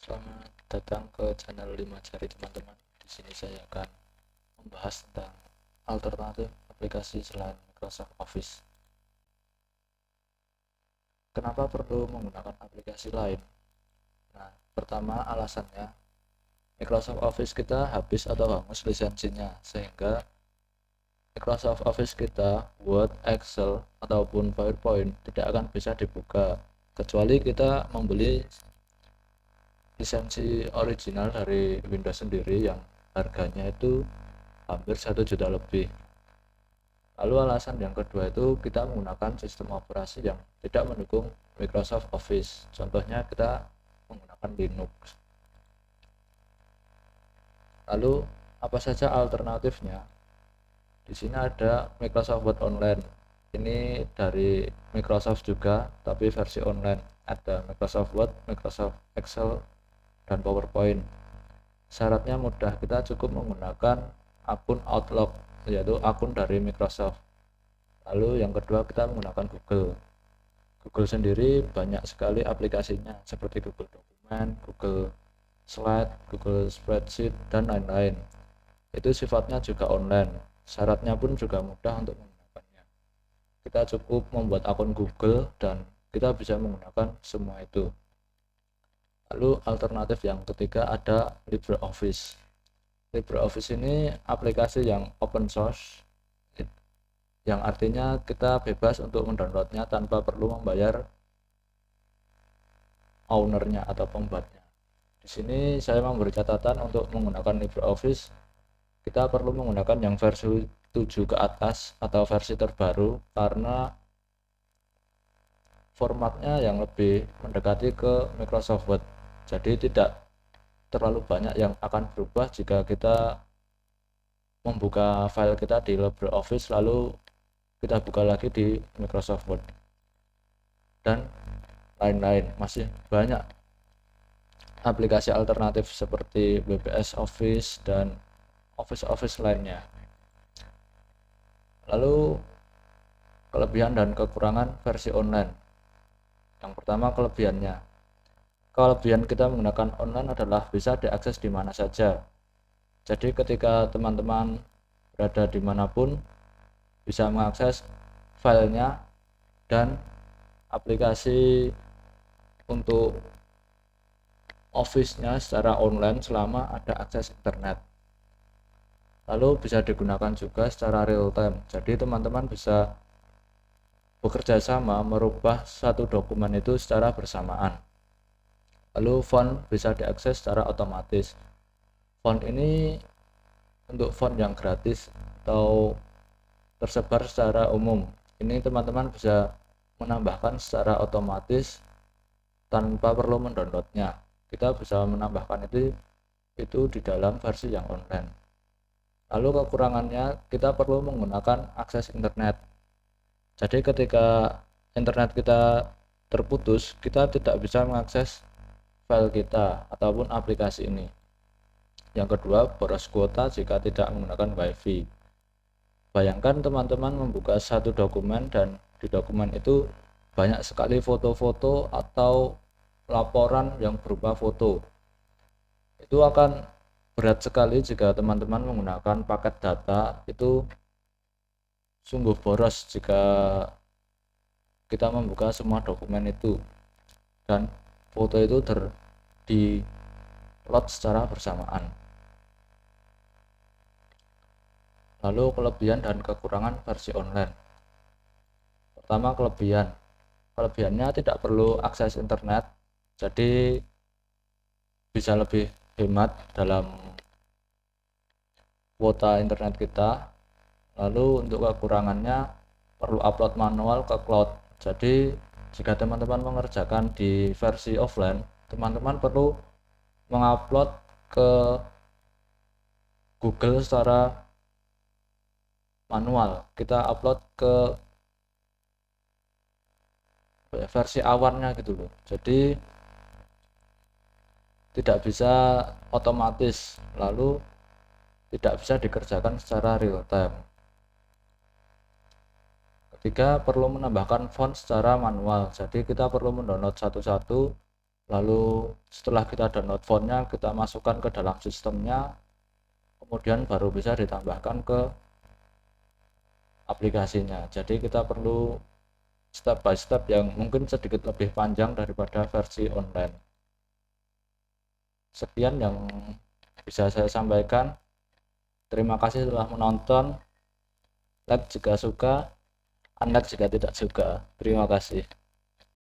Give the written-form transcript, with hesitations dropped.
Selamat datang ke channel 5 Jari teman-teman. Di sini saya akan membahas tentang alternatif aplikasi selain Microsoft Office. Kenapa perlu menggunakan aplikasi lain? Nah, pertama alasannya Microsoft Office kita habis atau hangus lisensinya, sehingga Microsoft Office kita, Word, Excel, ataupun PowerPoint tidak akan bisa dibuka kecuali kita membeli lisensi original dari Windows sendiri yang harganya itu hampir 1 juta lebih. Lalu alasan yang kedua itu kita menggunakan sistem operasi yang tidak mendukung Microsoft Office. Contohnya kita menggunakan Linux. Lalu apa saja alternatifnya? Di sini ada Microsoft Word Online. Ini dari Microsoft juga, tapi versi online. Ada Microsoft Word, Microsoft Excel, dan PowerPoint. Syaratnya mudah, kita cukup menggunakan akun Outlook, yaitu akun dari Microsoft. Lalu yang kedua kita menggunakan Google. Google sendiri banyak sekali aplikasinya seperti Google Dokumen, Google Slide, Google Spreadsheet, dan lain-lain. Itu sifatnya juga online. Syaratnya pun juga mudah untuk menggunakannya. Kita cukup membuat akun Google dan kita bisa menggunakan semua itu. Lalu alternatif yang ketiga ada LibreOffice. LibreOffice ini aplikasi yang open source, yang artinya kita bebas untuk mendownloadnya tanpa perlu membayar ownernya atau pembuatnya. Di sini saya memberi catatan untuk menggunakan LibreOffice, kita perlu menggunakan yang versi 7 ke atas atau versi terbaru karena formatnya yang lebih mendekati ke Microsoft Word. Jadi tidak terlalu banyak yang akan berubah jika kita membuka file kita di LibreOffice lalu kita buka lagi di Microsoft Word dan lain-lain. Masih banyak aplikasi alternatif seperti WPS Office dan Office lainnya. Lalu kelebihan dan kekurangan versi online. Yang pertama kelebihannya, kelebihan kita menggunakan online adalah bisa diakses di mana saja. Jadi ketika teman-teman berada dimanapun bisa mengakses filenya dan aplikasi untuk Office-nya secara online selama ada akses internet. Lalu bisa digunakan juga secara real time. Jadi teman-teman bisa bekerja sama merubah satu dokumen itu secara bersamaan. Lalu font bisa diakses secara otomatis. Font ini untuk font yang gratis atau tersebar secara umum. Ini teman-teman bisa menambahkan secara otomatis tanpa perlu mendownloadnya. Kita bisa menambahkan itu di dalam versi yang online. Lalu kekurangannya kita perlu menggunakan akses internet. Jadi ketika internet kita terputus, kita tidak bisa mengakses file kita ataupun aplikasi ini. Yang kedua, boros kuota jika tidak menggunakan WiFi. Bayangkan teman-teman membuka satu dokumen dan di dokumen itu banyak sekali foto-foto atau laporan yang berupa foto. Itu akan berat sekali jika teman-teman menggunakan paket data, itu sungguh boros jika kita membuka semua dokumen itu dan foto itu di load secara bersamaan. Lalu kelebihan dan kekurangan versi online. Pertama kelebihannya tidak perlu akses internet, jadi bisa lebih hemat dalam kuota internet kita. Lalu untuk kekurangannya perlu upload manual ke cloud. Jadi jika teman-teman mengerjakan di versi offline, teman-teman perlu mengupload ke Google secara manual. Kita upload ke versi awannya gitu loh. Jadi tidak bisa otomatis, lalu tidak bisa dikerjakan secara real time. Ketiga, perlu menambahkan font secara manual. Jadi kita perlu mendownload satu-satu Lalu setelah kita download fontnya, kita masukkan ke dalam sistemnya, kemudian baru bisa ditambahkan ke aplikasinya. Jadi kita perlu step by step yang mungkin sedikit lebih panjang daripada versi online. Sekian yang bisa saya sampaikan. Terima kasih telah menonton. Like jika suka, unlike jika tidak suka. Terima kasih.